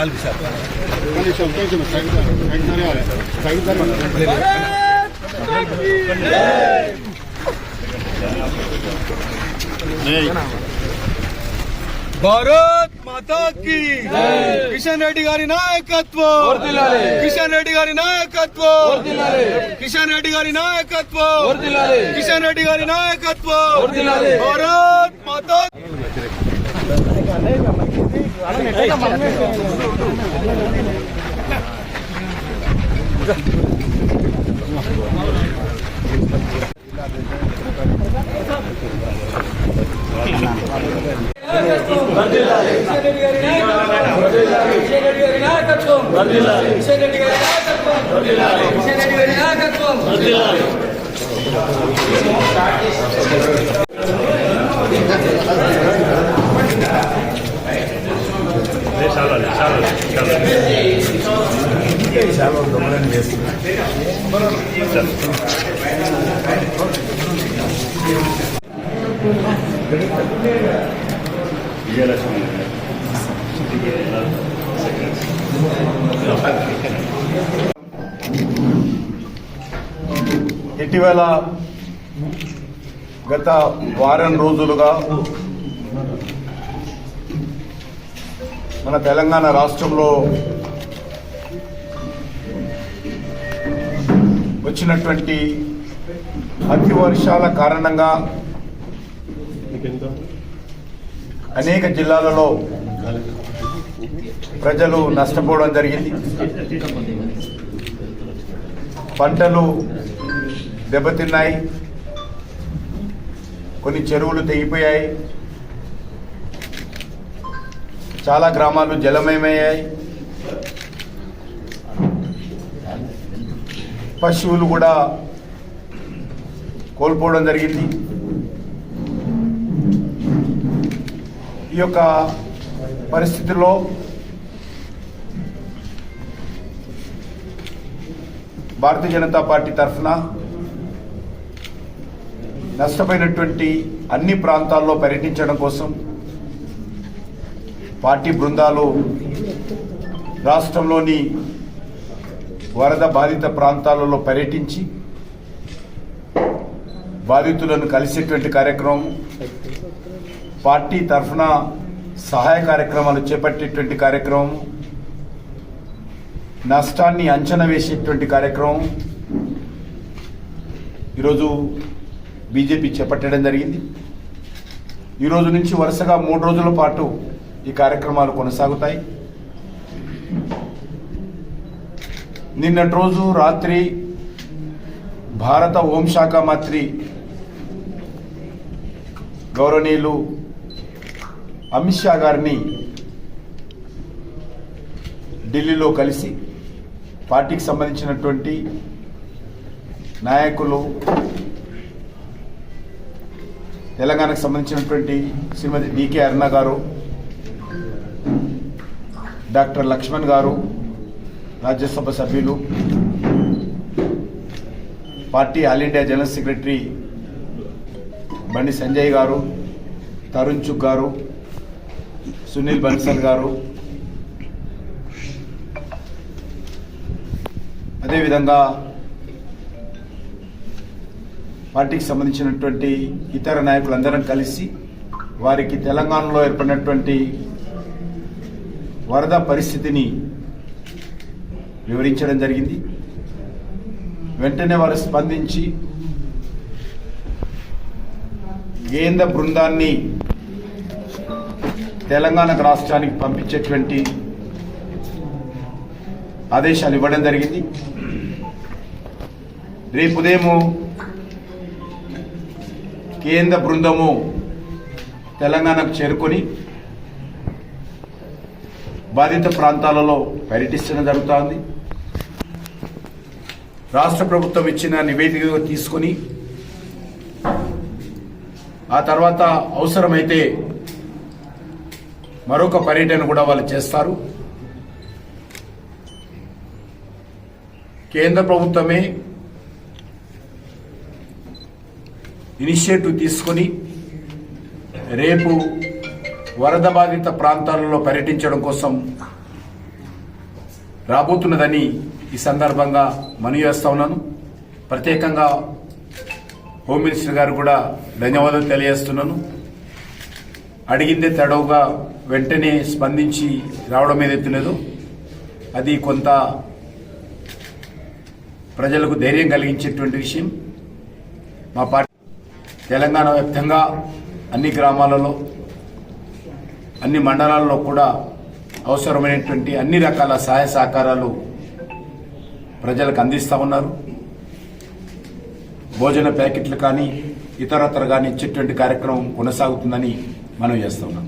విశాల్ విశాల్ భారత్ మాతా key Kishan Reddy గారి నాయకత్వం, కిషన్ రెడ్డి గారి నాయకత్వం, కిషన్ రెడ్డి గారి నాయకత్వం, కిషన్ రెడ్డి గారి నాయకత్వం, భారత్ మాతా. ఇటీవల గత వారం రోజులుగా మన తెలంగాణ రాష్ట్రంలో వచ్చినటువంటి అతి వర్షాల కారణంగా అనేక జిల్లాలలో ప్రజలు నష్టపోవడం జరిగింది. పంటలు దెబ్బతిన్నాయి, కొన్ని చెరువులు తెగిపోయాయి, చాలా గ్రామాలు జలమయమయ్యాయి, పశువులు కూడా కోల్పోవడం జరిగింది. ఈ యొక్క పరిస్థితుల్లో భారతీయ జనతా పార్టీ తరఫున నష్టపోయినటువంటి అన్ని ప్రాంతాల్లో పర్యటించడం కోసం పార్టీ బృందాలు రాష్ట్రంలోని వరద బాధిత ప్రాంతాలలో పర్యటించి బాధితులను కలిసేటువంటి కార్యక్రమం, పార్టీ తరఫున సహాయ కార్యక్రమాలు చేపట్టేటువంటి కార్యక్రమం, నష్టాన్ని అంచనా వేసేటువంటి కార్యక్రమం ఈరోజు బీజేపీ చేపట్టడం జరిగింది. ఈరోజు నుంచి వరుసగా 3 రోజుల పాటు ఈ కార్యక్రమాలు కొనసాగుతాయి. నిన్నటి రోజు రాత్రి భారత హోంశాఖ మంత్రి గౌరవనీయులు అమిత్ షా గారిని ఢిల్లీలో కలిసి పార్టీకి సంబంధించినటువంటి నాయకులు, తెలంగాణకు సంబంధించినటువంటి శ్రీమతి డికే అరుణ గారు, డాక్టర్ లక్ష్మణ్ గారు, రాజ్యసభ సభ్యులు, party all India general secretary Bandi Sanjay గారు, తరుణ్ చుగ్ గారు, సునీల్ బన్సల్ గారు, అదేవిధంగా పార్టీకి సంబంధించినటువంటి ఇతర నాయకులందరం కలిసి వారికి తెలంగాణలో ఏర్పడినటువంటి వరద పరిస్థితిని వివరించడం జరిగింది. వెంటనే వారు స్పందించి కేంద్ర బృందాన్ని తెలంగాణ రాష్ట్రానికి పంపించేటువంటి ఆదేశాలు ఇవ్వడం జరిగింది. రేపు ఉదయము కేంద్ర బృందము తెలంగాణకు చేరుకొని బాధిత ప్రాంతాలలో పర్యటించడం జరుగుతోంది. రాష్ట్ర ప్రభుత్వం ఇచ్చిన నివేదిక తీసుకొని ఆ తర్వాత అవసరమైతే మరొక పర్యటన కూడా వాళ్ళు చేస్తారు. కేంద్ర ప్రభుత్వమే ఇనిషియేటివ్ తీసుకొని రేపు వరద బాధిత ప్రాంతాలలో పర్యటించడం కోసం రాబోతున్నదని ఈ సందర్భంగా మనవి చేస్తా ఉన్నాను. ప్రత్యేకంగా హోమ్ మినిస్టర్ గారు కూడా ధన్యవాదాలు తెలియజేస్తున్నాను. అడిగిందే తడవుగా వెంటనే స్పందించి రావడం ఏదైతే లేదో అది కొంత ప్రజలకు ధైర్యం కలిగించేటువంటి విషయం. మా పార్టీ తెలంగాణ వ్యాప్తంగా అన్ని గ్రామాలలో అన్ని మండలాల్లో కూడా అవసరమైనటువంటి అన్ని రకాల సహాయ సహకారాలు ప్రజలకు అందిస్తూ ఉన్నారు. భోజన ప్యాకెట్లు కానీ ఇతరత్ర కానీ ఇచ్చేటువంటి కార్యక్రమం కొనసాగుతుందని మనం చేస్తున్నాం.